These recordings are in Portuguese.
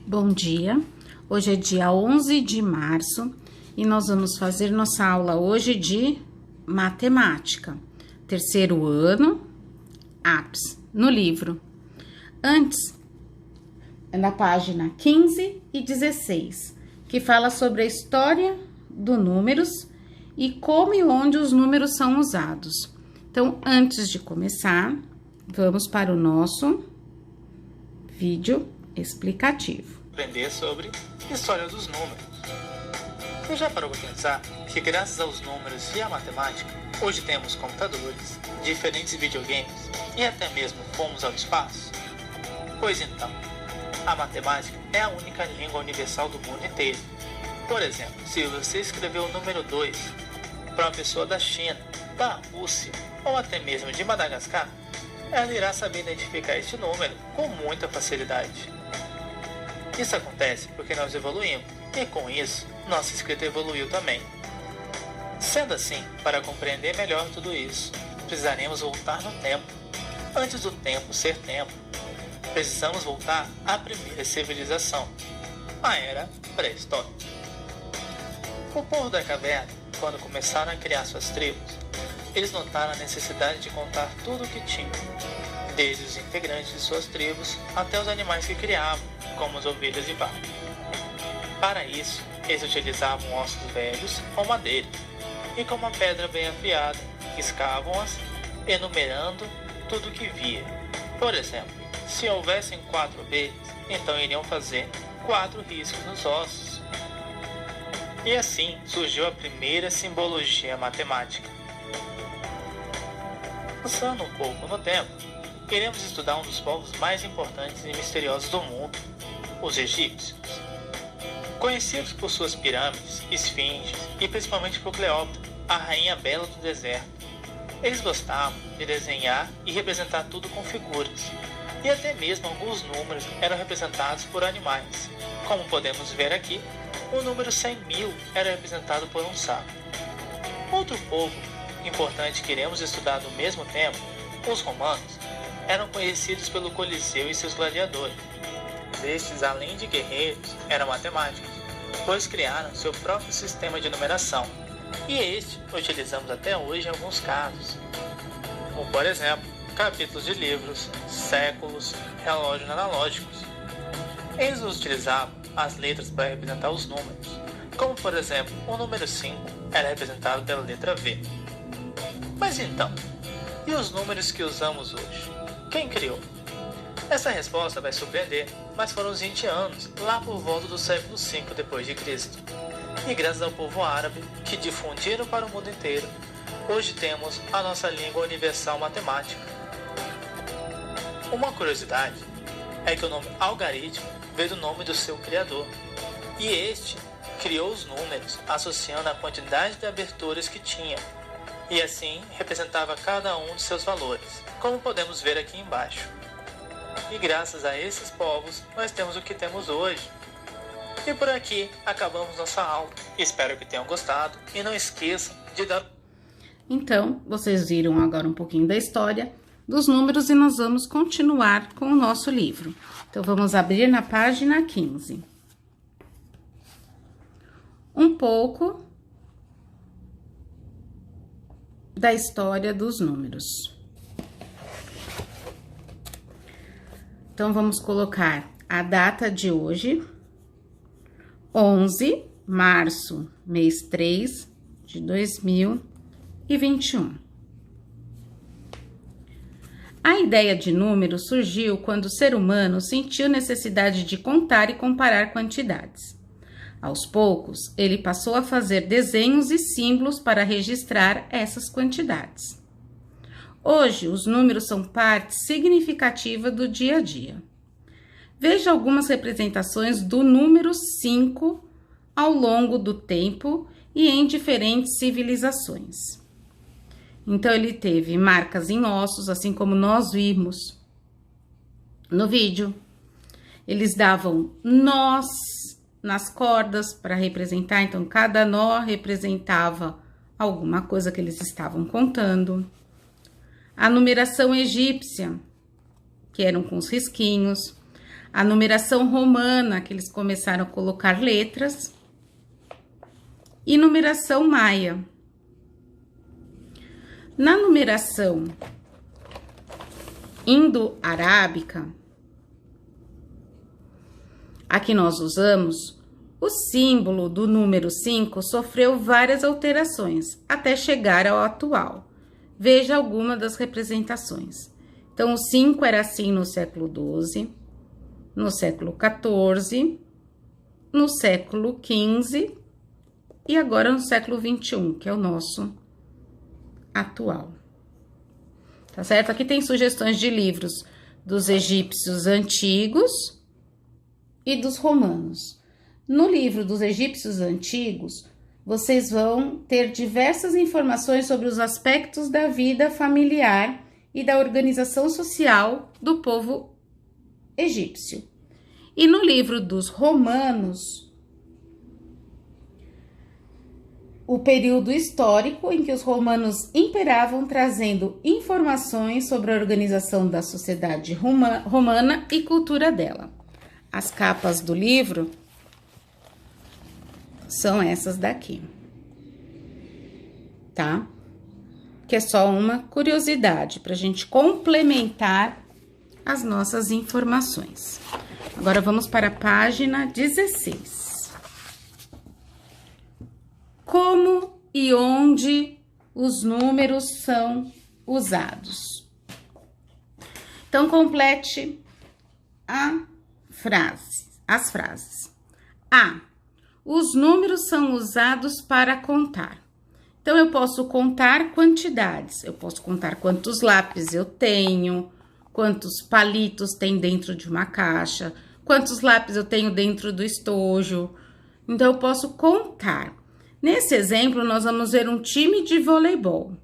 Bom dia, hoje é dia 11 de março e nós vamos fazer nossa aula hoje de matemática, terceiro ano, APS, no livro. Antes, na página 15 e 16, que fala sobre a história dos números e como e onde os números são usados. Então, antes de começar, vamos para o nosso vídeo explicativo. Aprender sobre história dos números. Você já parou para pensar que graças aos números e à matemática, hoje temos computadores, diferentes videogames e até mesmo fomos ao espaço? Pois então, a matemática é a única língua universal do mundo inteiro. Por exemplo, se você escrever o número 2 para uma pessoa da China, da Rússia ou até mesmo de Madagascar, ela irá saber identificar este número com muita facilidade. Isso acontece porque nós evoluímos e com isso, nossa escrita evoluiu também. Sendo assim, para compreender melhor tudo isso, precisaremos voltar no tempo. Antes do tempo ser tempo, precisamos voltar à primeira civilização, a era pré-histórica. O povo da caverna, quando começaram a criar suas tribos, eles notaram a necessidade de contar tudo o que tinham, desde os integrantes de suas tribos até os animais que criavam, como as ovelhas e vacas. Para isso, eles utilizavam ossos velhos ou madeira, e com uma pedra bem afiada, riscavam-as, enumerando tudo o que via. Por exemplo, se houvessem 4 ovelhas, então iriam fazer 4 riscos nos ossos. E assim surgiu a primeira simbologia matemática. Passando um pouco no tempo, iremos estudar um dos povos mais importantes e misteriosos do mundo, os egípcios. Conhecidos por suas pirâmides, esfinges e principalmente por Cleópatra, a rainha bela do deserto. Eles gostavam de desenhar e representar tudo com figuras, e até mesmo alguns números eram representados por animais. Como podemos ver aqui, o número 100.000 era representado por um sapo. Outro povo importante que iremos estudar no mesmo tempo, os romanos, eram conhecidos pelo Coliseu e seus gladiadores. Estes, além de guerreiros, eram matemáticos, pois criaram seu próprio sistema de numeração, e este utilizamos até hoje em alguns casos, como por exemplo, capítulos de livros, séculos, relógios analógicos. Eles utilizavam as letras para representar os números, como por exemplo, o número 5 era representado pela letra V. Mas então, e os números que usamos hoje? Quem criou? Essa resposta vai surpreender, mas foram os indianos, lá por volta do século V d.C. E graças ao povo árabe, que difundiram para o mundo inteiro, hoje temos a nossa língua universal matemática. Uma curiosidade é que o nome algarismo veio do nome do seu criador, e este criou os números associando a quantidade de aberturas que tinha, e assim representava cada um de seus valores, como podemos ver aqui embaixo. E graças a esses povos, nós temos o que temos hoje. E por aqui, acabamos nossa aula. Espero que tenham gostado e não esqueçam de dar... Então, vocês viram agora um pouquinho da história dos números e nós vamos continuar com o nosso livro. Então, vamos abrir na página 15. Um pouco da história dos números. Então, vamos colocar a data de hoje, 11 de março, mês 3 de 2021. A ideia de número surgiu quando o ser humano sentiu necessidade de contar e comparar quantidades. Aos poucos, ele passou a fazer desenhos e símbolos para registrar essas quantidades. Hoje, os números são parte significativa do dia a dia. Veja algumas representações do número 5 ao longo do tempo e em diferentes civilizações. Então, ele teve marcas em ossos, assim como nós vimos no vídeo. Eles davam nós nas cordas para representar, então cada nó representava alguma coisa que eles estavam contando. A numeração egípcia, que eram com os risquinhos. A numeração romana, que eles começaram a colocar letras. E numeração maia. Na numeração indo-arábica, a que nós usamos, o símbolo do número 5 sofreu várias alterações até chegar ao atual. Veja alguma das representações. Então, o 5 era assim no século XII, no século XIV, no século XV e agora no século XXI, que é o nosso atual. Tá certo? Aqui tem sugestões de livros dos egípcios antigos e dos romanos. No livro dos egípcios antigos, vocês vão ter diversas informações sobre os aspectos da vida familiar e da organização social do povo egípcio. E no livro dos romanos, o período histórico em que os romanos imperavam, trazendo informações sobre a organização da sociedade romana e cultura dela. As capas do livro são essas daqui, tá? Que é só uma curiosidade para a gente complementar as nossas informações. Agora vamos para a página 16. Como e onde os números são usados? Então, complete as frases. A. Os números são usados para contar. Então, eu posso contar quantidades. Eu posso contar quantos lápis eu tenho, quantos palitos tem dentro de uma caixa, quantos lápis eu tenho dentro do estojo. Então, eu posso contar. Nesse exemplo, nós vamos ver um time de voleibol.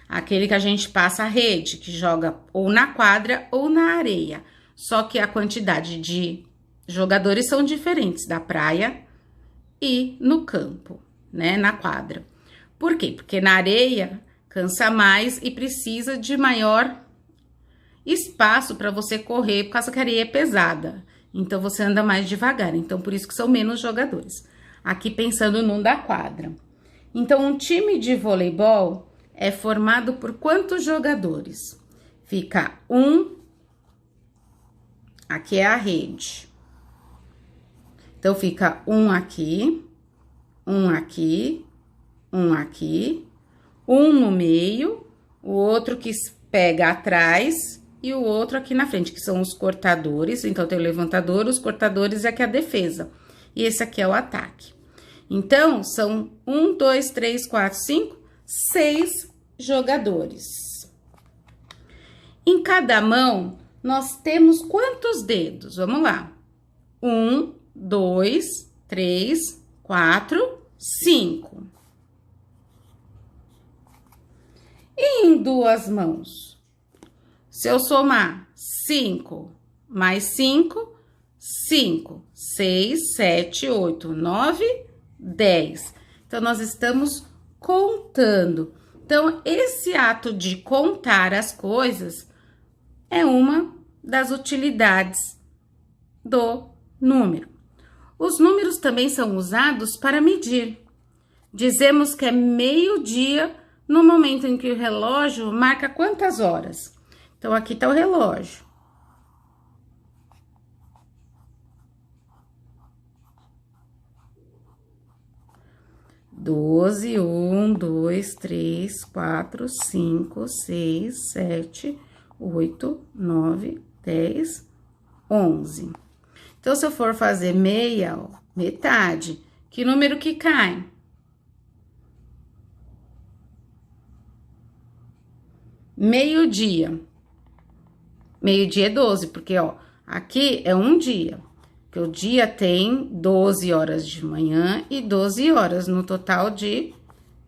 Aquele que a gente passa a rede, que joga ou na quadra ou na areia. Só que a quantidade de jogadores são diferentes da praia e no campo, né, na quadra. Por quê? Porque na areia cansa mais e precisa de maior espaço para você correr, por causa que a areia é pesada. Então, você anda mais devagar. Então, por isso que são menos jogadores. Aqui pensando num da quadra. Então, um time de voleibol é formado por quantos jogadores? Fica aqui é a rede. Então, fica um aqui, um aqui, um aqui, um no meio, o outro que pega atrás e o outro aqui na frente, que são os cortadores. Então, tem o levantador, os cortadores e aqui a defesa. E esse aqui é o ataque. Então, são 1, 2, 3, 4, 5, 6 jogadores. Em cada mão, nós temos quantos dedos? Vamos lá. 1, 2, 3, 4, 5. E em duas mãos? Se eu somar 5 mais 5, 5, 6, 7, 8, 9, 10. Então, nós estamos contando. Então, esse ato de contar as coisas é uma das utilidades do número. Os números também são usados para medir. Dizemos que é meio-dia no momento em que o relógio marca quantas horas. Então, aqui está o relógio. Doze, 1, 2, 3, 4, 5, 6, 7, 8, 9, 10, 11. Então, se eu for fazer meia, ó, metade, que número que cai? Meio-dia. Meio-dia é 12, porque, ó, aqui é um dia. Que o dia tem 12 horas de manhã e 12 horas, no total de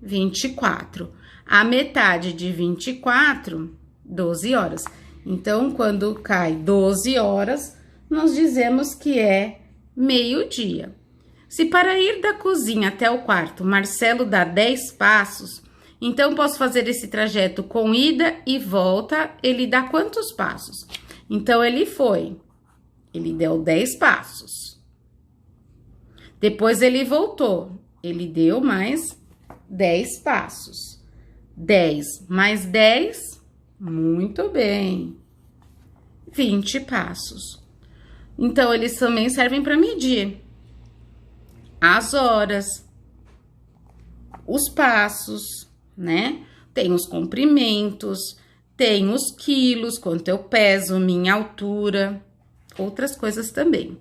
24. A metade de 24, 12 horas. Então, quando cai 12 horas, nós dizemos que é meio-dia. Se para ir da cozinha até o quarto, Marcelo dá 10 passos, então posso fazer esse trajeto com ida e volta, ele dá quantos passos? Então, ele foi Ele deu 10 passos. Depois ele voltou. Ele deu mais 10 passos. 10 mais 10, muito bem. 20 passos. Então, eles também servem para medir as horas, os passos, né? Tem os comprimentos, tem os quilos, quanto eu peso, minha altura, outras coisas também.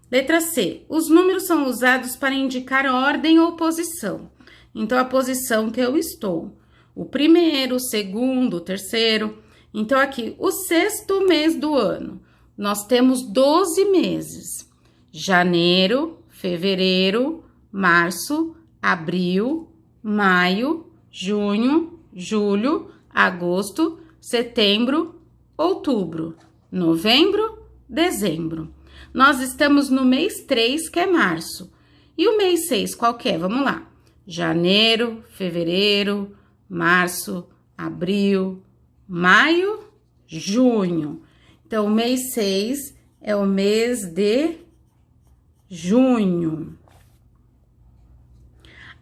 Letra C. Os números são usados para indicar ordem ou posição. Então, a posição que eu estou. O primeiro, o segundo, o terceiro. Então, aqui, o 6º mês do ano. Nós temos 12 meses. Janeiro, fevereiro, março, abril, maio, junho, julho, agosto, setembro, outubro, novembro, dezembro. Nós estamos no mês 3, que é março. E o mês 6, qual que é? Vamos lá. Janeiro, fevereiro, março, abril, maio, junho. Então, o mês 6 é o mês de junho.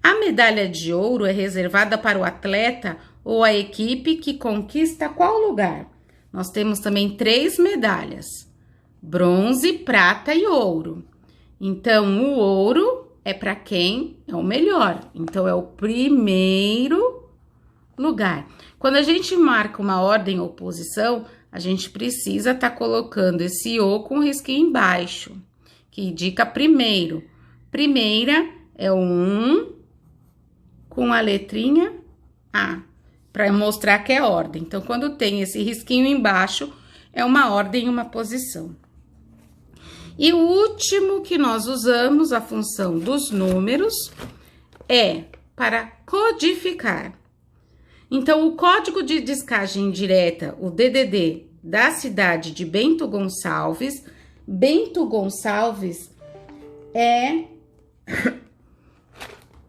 A medalha de ouro é reservada para o atleta ou a equipe que conquista qual lugar? Nós temos também 3 medalhas: bronze, prata e ouro. Então, o ouro é para quem é o melhor. Então, é o primeiro lugar. Quando a gente marca uma ordem ou posição, a gente precisa estar colocando esse O com risquinho embaixo, que indica primeiro. Primeira é o 1 com a letrinha A, para mostrar que é ordem. Então, quando tem esse risquinho embaixo, é uma ordem e uma posição. E o último que nós usamos, a função dos números, é para codificar. Então, o código de descagem direta, o DDD, da cidade de Bento Gonçalves é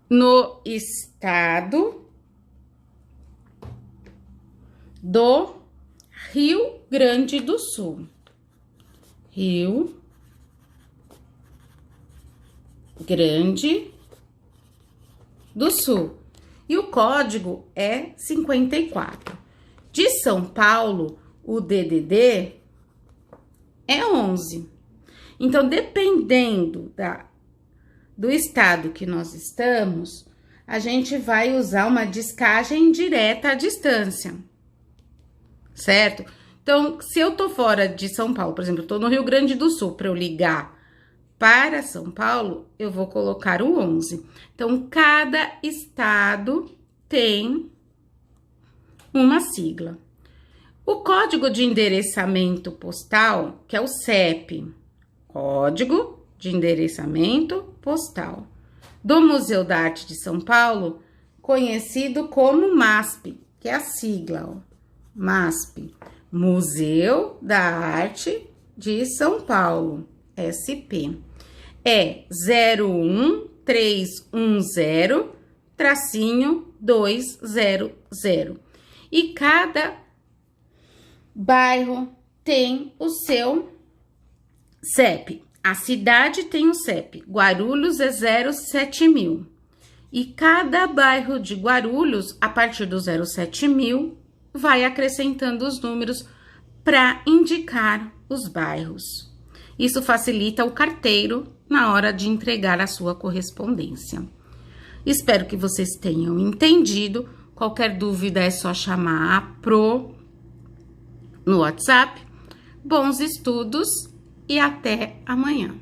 no estado do Rio Grande do Sul. Rio Grande do Sul. E o código é 54. De São Paulo, o DDD é 11. Então, dependendo do estado que nós estamos, a gente vai usar uma descagem direta à distância, certo? Então, se eu tô fora de São Paulo, por exemplo, eu tô no Rio Grande do Sul, para eu ligar para São Paulo, eu vou colocar o 11. Então, cada estado tem uma sigla. O código de endereçamento postal, que é o CEP, Código de Endereçamento Postal, do Museu da Arte de São Paulo, conhecido como MASP, que é a sigla, ó, MASP, Museu da Arte de São Paulo, SP. É 01310-200. E cada bairro tem o seu CEP. A cidade tem o CEP. Guarulhos é 07000. E cada bairro de Guarulhos, a partir do 07000, vai acrescentando os números para indicar os bairros. Isso facilita o carteiro na hora de entregar a sua correspondência. Espero que vocês tenham entendido. Qualquer dúvida é só chamar a Pro no WhatsApp. Bons estudos e até amanhã.